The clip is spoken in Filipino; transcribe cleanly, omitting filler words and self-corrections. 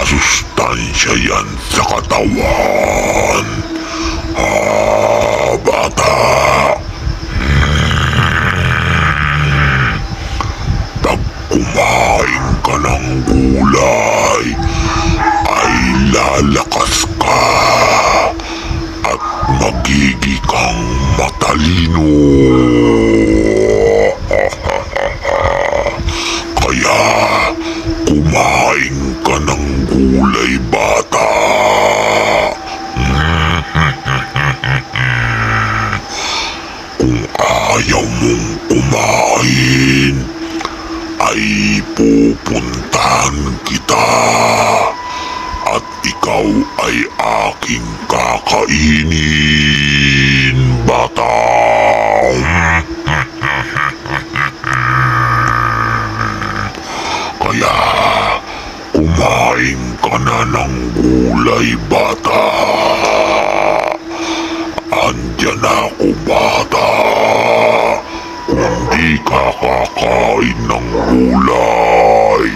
masustansya yan sa katawan. Bata. Pag kumain ka ng gulay, ay lalakas ka at magiging kang matalino. Kaya kumain ka ng gulay, bata. Kung ayaw mong kumain, ay pupuntahan kita at ikaw ay aking kakainin, bata. Kaya kumain ka na ng gulay, bata. Andyan ako, bata. Kung di ka kakain ng gulay.